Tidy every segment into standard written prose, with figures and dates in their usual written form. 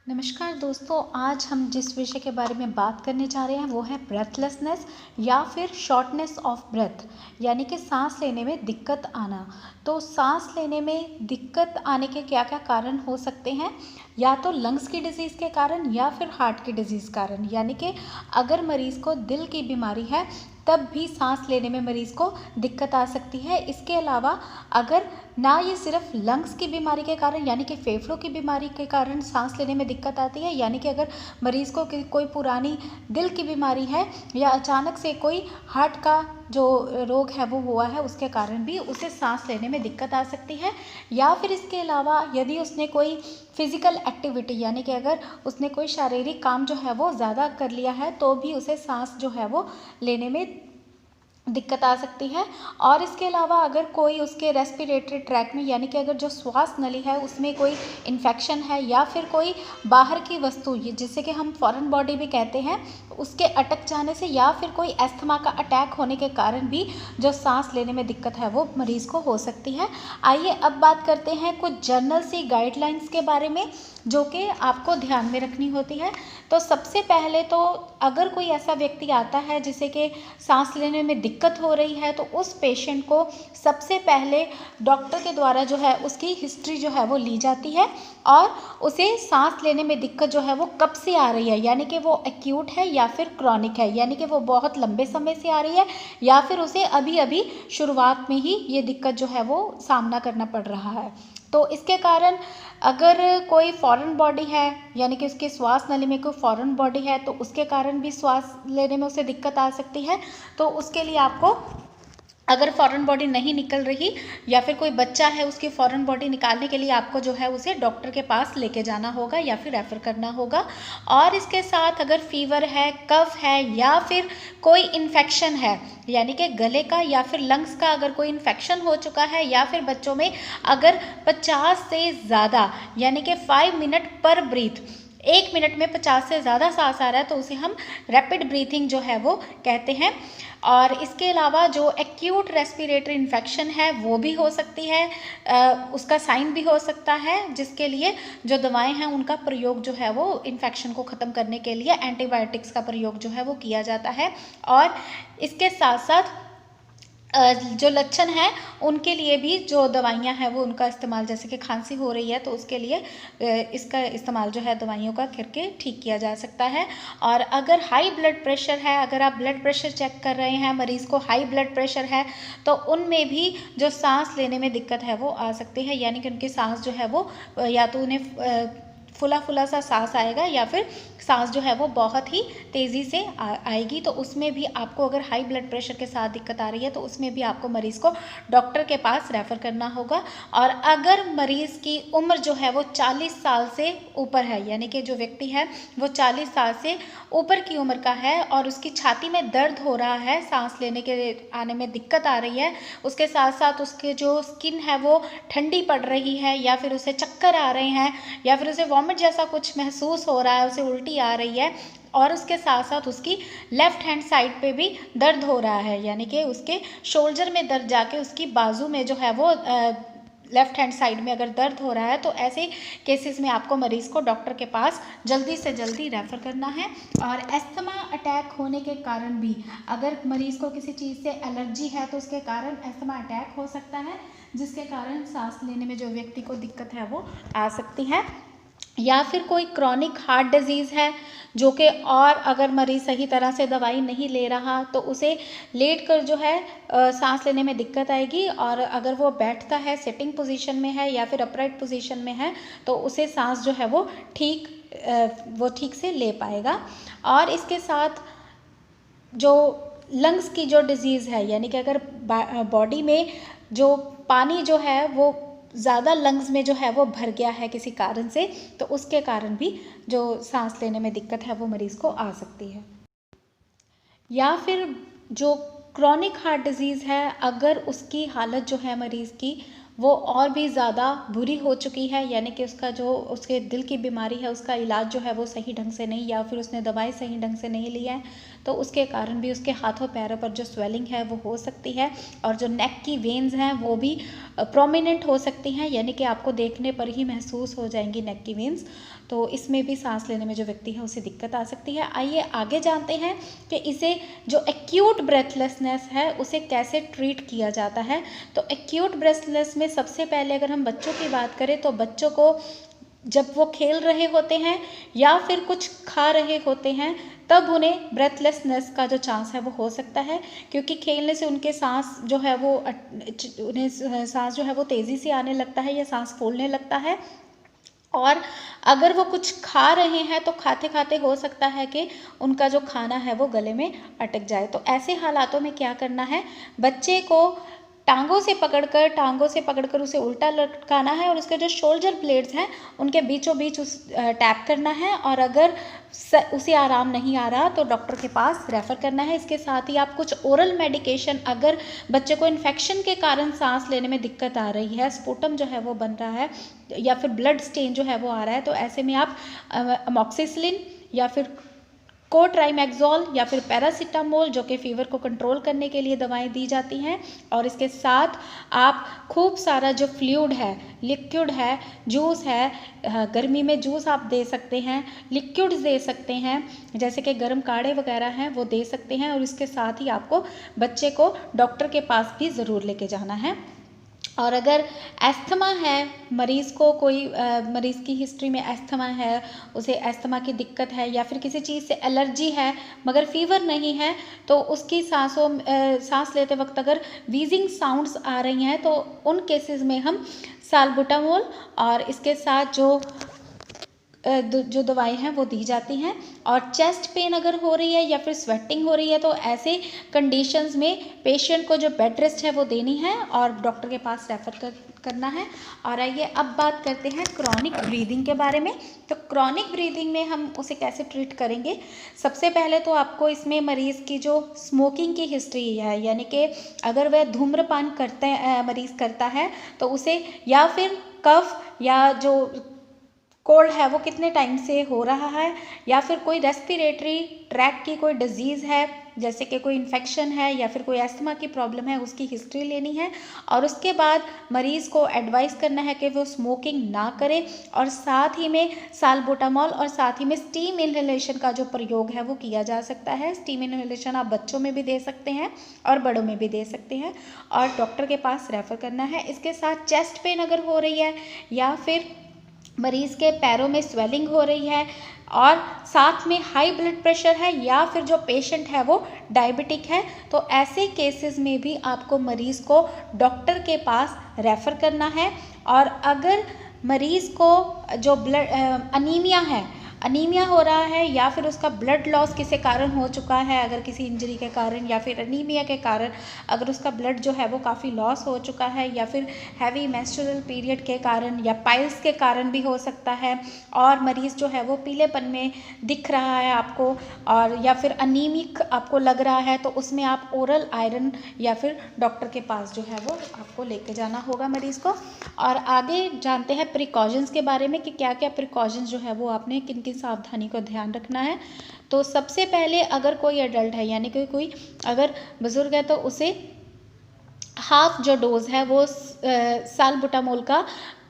नमस्कार दोस्तों, आज हम जिस विषय के बारे में बात करने जा रहे हैं वो है ब्रेथलेसनेस या फिर शॉर्टनेस ऑफ ब्रेथ, यानी कि सांस लेने में दिक्कत आना। तो सांस लेने में दिक्कत आने के क्या क्या कारण हो सकते हैं? या तो लंग्स की डिजीज़ के कारण या फिर हार्ट की डिजीज़ कारण, यानी कि अगर मरीज़ को दिल की बीमारी है तब भी सांस लेने में मरीज़ को दिक्कत आ सकती है। इसके अलावा अगर ना ये सिर्फ लंग्स की बीमारी के कारण यानी कि फेफड़ों की बीमारी के कारण सांस लेने में दिक्कत आती है, यानी कि अगर मरीज़ को कोई पुरानी दिल की बीमारी है या अचानक से कोई हार्ट का जो रोग है वो हुआ है उसके कारण भी उसे सांस लेने में दिक्कत आ सकती है। या फिर इसके अलावा यदि उसने कोई फिज़िकल एक्टिविटी यानी कि अगर उसने कोई शारीरिक काम जो है वो ज़्यादा कर लिया है तो भी उसे सांस जो है वो लेने में दिक्कत आ सकती है। और इसके अलावा अगर कोई उसके रेस्पिरेटरी ट्रैक में यानी कि अगर जो श्वास नली है उसमें कोई इन्फेक्शन है या फिर कोई बाहर की वस्तु जिसे कि हम फॉरेन बॉडी भी कहते हैं उसके अटक जाने से या फिर कोई अस्थमा का अटैक होने के कारण भी जो सांस लेने में दिक्कत है वो मरीज़ को हो सकती है। आइए अब बात करते हैं कुछ जर्नल सी गाइडलाइंस के बारे में जो कि आपको ध्यान में रखनी होती है। तो सबसे पहले तो अगर कोई ऐसा व्यक्ति आता है जिसे कि सांस लेने में दिक्कत हो रही है तो उस पेशेंट को सबसे पहले डॉक्टर के द्वारा जो है उसकी हिस्ट्री जो है वो ली जाती है और उसे सांस लेने में दिक्कत जो है वो कब से आ रही है, यानी कि वो एक्यूट है या फिर क्रॉनिक है, यानी कि वो बहुत लंबे समय से आ रही है या फिर उसे अभी अभी शुरुआत में ही ये दिक्कत जो है वो सामना करना पड़ रहा है। तो इसके कारण अगर कोई फॉरेन बॉडी है यानी कि उसके श्वास नली में कोई फॉरेन बॉडी है तो उसके कारण भी श्वास लेने में उसे दिक्कत आ सकती है। तो उसके लिए आपको अगर फॉरेन बॉडी नहीं निकल रही या फिर कोई बच्चा है उसकी फॉरेन बॉडी निकालने के लिए आपको जो है उसे डॉक्टर के पास लेके जाना होगा या फिर रेफ़र करना होगा। और इसके साथ अगर फीवर है, कफ है या फिर कोई इन्फेक्शन है यानी कि गले का या फिर लंग्स का अगर कोई इन्फेक्शन हो चुका है या फिर बच्चों में अगर 50 से ज़्यादा यानी कि 5 मिनट पर ब्रीथ 1 मिनट में 50 से ज़्यादा सांस आ रहा है तो उसे हम रैपिड ब्रीथिंग जो है वो कहते हैं। और इसके अलावा जो एक्यूट रेस्पिरेटरी इन्फेक्शन है वो भी हो सकती है, उसका साइन भी हो सकता है जिसके लिए जो दवाएं हैं उनका प्रयोग जो है वो इन्फेक्शन को ख़त्म करने के लिए एंटीबायोटिक्स का प्रयोग जो है वो किया जाता है। और इसके साथ साथ जो लक्षण हैं उनके लिए भी जो दवाइयाँ हैं वो उनका इस्तेमाल, जैसे कि खांसी हो रही है तो उसके लिए इसका इस्तेमाल जो है दवाइयों का करके ठीक किया जा सकता है। और अगर हाई ब्लड प्रेशर है, अगर आप ब्लड प्रेशर चेक कर रहे हैं, मरीज़ को हाई ब्लड प्रेशर है तो उनमें भी जो सांस लेने में दिक्कत है वो आ सकती है, यानी कि उनकी सांस जो है वो या तो उन्हें फुला फुला सा सांस आएगा या फिर सांस जो है वो बहुत ही तेज़ी से आएगी। तो उसमें भी आपको अगर हाई ब्लड प्रेशर के साथ दिक्कत आ रही है तो उसमें भी आपको मरीज़ को डॉक्टर के पास रेफ़र करना होगा। और अगर मरीज़ की उम्र जो है वो 40 साल से ऊपर है, यानी कि जो व्यक्ति है वो 40 साल से ऊपर की उम्र का है और उसकी छाती में दर्द हो रहा है, सांस लेने के आने में दिक्कत आ रही है, उसके साथ साथ उसके जो स्किन है वो ठंडी पड़ रही है या फिर उसे चक्कर आ रहे हैं या फिर उसे वॉमिट जैसा कुछ महसूस हो रहा है, उसे उल्टी आ रही है और उसके साथ साथ उसकी लेफ़्ट हैंड साइड पे भी दर्द हो रहा है, यानी कि उसके शोल्डर में दर्द जाके उसकी बाजू में जो है वो लेफ़्ट हैंड साइड में अगर दर्द हो रहा है तो ऐसे केसेस में आपको मरीज़ को डॉक्टर के पास जल्दी से जल्दी रेफ़र करना है। और अस्थमा अटैक होने के कारण भी अगर मरीज़ को किसी चीज़ से एलर्जी है तो उसके कारण अस्थमा अटैक हो सकता है, जिसके कारण सांस लेने में जो व्यक्ति को दिक्कत है वो आ सकती है। या फिर कोई क्रॉनिक हार्ट डिजीज़ है जो कि और अगर मरीज़ सही तरह से दवाई नहीं ले रहा तो उसे लेट कर जो है सांस लेने में दिक्कत आएगी। और अगर वो बैठता है, सिटिंग पोजीशन में है या फिर अपराइट पोजीशन में है तो उसे सांस जो है वो ठीक से ले पाएगा। और इसके साथ जो लंग्स की जो डिज़ीज़ है यानी कि अगर बॉडी में जो पानी जो है वो ज़्यादा लंग्स में जो है वो भर गया है किसी कारण से तो उसके कारण भी जो सांस लेने में दिक्कत है वो मरीज़ को आ सकती है। या फिर जो क्रॉनिक हार्ट डिज़ीज़ है अगर उसकी हालत जो है मरीज़ की वो और भी ज़्यादा बुरी हो चुकी है, यानी कि उसका जो उसके दिल की बीमारी है उसका इलाज जो है वो सही ढंग से नहीं या फिर उसने दवाई सही ढंग से नहीं ली है तो उसके कारण भी उसके हाथों पैरों पर जो स्वेलिंग है वो हो सकती है, और जो नेक की वेन्स हैं वो भी प्रोमिनेंट हो सकती हैं, यानी कि आपको देखने पर ही महसूस हो जाएंगी नेक की वेन्स। तो इसमें भी सांस लेने में जो व्यक्ति है उसे दिक्कत आ सकती है। आइए आगे जानते हैं कि इसे जो एक्यूट ब्रेथलेसनेस है उसे कैसे ट्रीट किया जाता है। तो एक्यूट ब्रेथलेसनेस में सबसे पहले अगर हम बच्चों की बात करें तो बच्चों को जब वो खेल रहे होते हैं या फिर कुछ खा रहे होते हैं तब उन्हें ब्रेथलेसनेस का जो चांस है वो हो सकता है, क्योंकि खेलने से उनके सांस जो है वो उन्हें सांस जो है वो तेज़ी से आने लगता है या सांस फूलने लगता है। और अगर वो कुछ खा रहे हैं तो खाते खाते हो सकता है कि उनका जो खाना है वो गले में अटक जाए। तो ऐसे हालातों में क्या करना है, बच्चे को टांगों से पकड़कर उसे उल्टा लटकाना है और उसके जो शोल्डर ब्लेड्स हैं उनके बीचों बीच टैप करना है, और अगर उसे आराम नहीं आ रहा तो डॉक्टर के पास रेफ़र करना है। इसके साथ ही आप कुछ ओरल मेडिकेशन, अगर बच्चे को इन्फेक्शन के कारण सांस लेने में दिक्कत आ रही है, स्पुटम जो है वो बन रहा है या फिर ब्लड स्टेन जो है वो आ रहा है, तो ऐसे में आप अमोक्सिसिलिन या फिर कोट्राइमेक्सोल या फिर पैरासीटामोल, जो कि फीवर को कंट्रोल करने के लिए दवाएं दी जाती हैं, और इसके साथ आप खूब सारा जो फ्लूइड है, लिक्विड है, जूस है, गर्मी में जूस आप दे सकते हैं, लिक्विड्स दे सकते हैं जैसे कि गर्म काढ़े वगैरह हैं वो दे सकते हैं, और इसके साथ ही आपको बच्चे को डॉक्टर के पास भी ज़रूर लेके जाना है। और अगर एस्थमा है, मरीज़ को कोई मरीज़ की हिस्ट्री में एस्थमा है, उसे एस्थमा की दिक्कत है या फिर किसी चीज़ से एलर्जी है मगर फीवर नहीं है, तो उसकी सांस लेते वक्त अगर वीजिंग साउंड्स आ रही हैं तो उन केसेस में हम साल्बुटामोल और इसके साथ जो दवाई हैं वो दी जाती हैं। और चेस्ट पेन अगर हो रही है या फिर स्वेटिंग हो रही है तो ऐसे कंडीशंस में पेशेंट को जो बेड रेस्ट है वो देनी है और डॉक्टर के पास रेफ़र करना है। और आइए अब बात करते हैं क्रॉनिक ब्रीदिंग के बारे में। तो क्रॉनिक ब्रीदिंग में हम उसे कैसे ट्रीट करेंगे, सबसे पहले तो आपको इसमें मरीज़ की जो स्मोकिंग की हिस्ट्री है, यानी कि अगर वह धूम्रपान मरीज़ करता है तो उसे, या फिर कफ या जो कोल्ड है वो कितने टाइम से हो रहा है, या फिर कोई रेस्पिरेटरी ट्रैक की कोई डिजीज़ है जैसे कि कोई इन्फेक्शन है या फिर कोई एस्थमा की प्रॉब्लम है, उसकी हिस्ट्री लेनी है। और उसके बाद मरीज़ को एडवाइस करना है कि वो स्मोकिंग ना करे, और साथ ही में साल्बुटामॉल और साथ ही में स्टीम इन्हेलेशन का जो प्रयोग है वो किया जा सकता है। स्टीम इन्हेलेशन आप बच्चों में भी दे सकते हैं और बड़ों में भी दे सकते हैं, और डॉक्टर के पास रेफ़र करना है। इसके साथ चेस्ट पेन अगर हो रही है या फिर मरीज़ के पैरों में स्वेलिंग हो रही है और साथ में हाई ब्लड प्रेशर है या फिर जो पेशेंट है वो डायबिटिक है, तो ऐसे केसेस में भी आपको मरीज़ को डॉक्टर के पास रेफ़र करना है। और अगर मरीज़ को जो अनीमिया हो रहा है या फिर उसका ब्लड लॉस किसी कारण हो चुका है, अगर किसी इंजरी के कारण या फिर अनीमिया के कारण अगर उसका ब्लड जो है वो काफ़ी लॉस हो चुका है, या फिर हैवी मेंस्ट्रुअल पीरियड के कारण या पाइल्स के कारण भी हो सकता है, और मरीज़ जो है वो पीलेपन में दिख रहा है आपको, और या फिर अनीमिक आपको लग रहा है, तो उसमें आप ओरल आयरन या फिर डॉक्टर के पास जो है वो आपको लेके जाना होगा मरीज़ को। और आगे जानते हैं प्रिकॉशंस के बारे में कि क्या क्या प्रिकॉशंस जो है वो आपने किन किन सावधानी को ध्यान रखना है। तो सबसे पहले अगर कोई एडल्ट है यानी कि कोई अगर बुज़ुर्ग है तो उसे हाफ जो डोज है वो साल्बुटामोल का,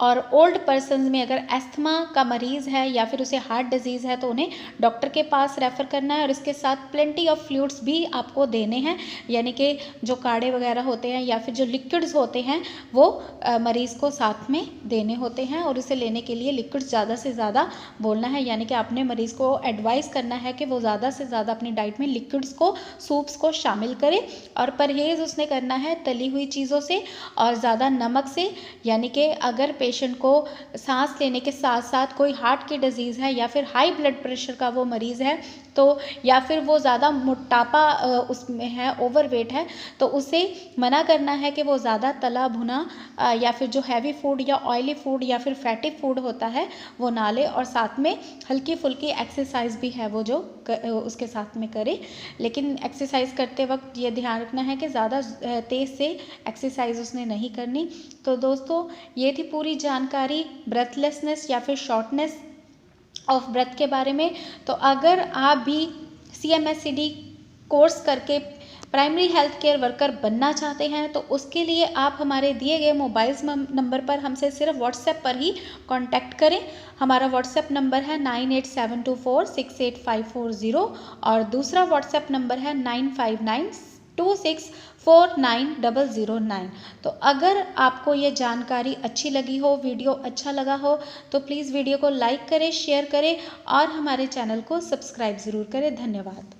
और ओल्ड पर्सनस में अगर एस्थमा का मरीज़ है या फिर उसे हार्ट डिजीज़ है तो उन्हें डॉक्टर के पास रेफ़र करना है। और इसके साथ प्लेंटी ऑफ फ्लूइड्स भी आपको देने हैं, यानी कि जो काढ़े वगैरह होते हैं या फिर जो लिक्विड्स होते हैं वो मरीज़ को साथ में देने होते हैं, और इसे लेने के लिए लिक्विड्स ज़्यादा से ज़्यादा बोलना है, यानी कि आपने मरीज़ को एडवाइस करना है कि वो ज़्यादा से ज़्यादा अपनी डाइट में लिक्विड्स को, सूप्स को शामिल करे, और परहेज़ उसने करना है तली हुई चीज़ों से और ज़्यादा नमक से। यानी कि अगर पेशेंट को सांस लेने के साथ साथ कोई हार्ट की डिजीज़ है या फिर हाई ब्लड प्रेशर का वो मरीज़ है, तो या फिर वो ज़्यादा मोटापा उसमें है, ओवरवेट है, तो उसे मना करना है कि वो ज़्यादा तला भुना या फिर जो हैवी फूड या ऑयली फूड या फिर फैटी फूड होता है वो ना ले, और साथ में हल्की फुल्की एक्सरसाइज भी है वो जो उसके साथ में करे। लेकिन एक्सरसाइज करते वक्त ये ध्यान रखना है कि ज़्यादा तेज़ से एक्सरसाइज उसने नहीं करनी। तो दोस्तों ये थी पूरी जानकारी ब्रेथलेसनेस या फिर शॉर्टनेस ऑफ ब्रेथ के बारे में। तो अगर आप भी CMSCD कोर्स करके प्राइमरी हेल्थ केयर वर्कर बनना चाहते हैं तो उसके लिए आप हमारे दिए गए मोबाइल नंबर पर हमसे सिर्फ व्हाट्सएप पर ही कांटेक्ट करें। हमारा व्हाट्सएप नंबर है 9872468540 और दूसरा व्हाट्सएप नंबर है 9592649009। तो अगर आपको ये जानकारी अच्छी लगी हो, वीडियो अच्छा लगा हो, तो प्लीज़ वीडियो को लाइक करें, शेयर करें और हमारे चैनल को सब्सक्राइब ज़रूर करें। धन्यवाद।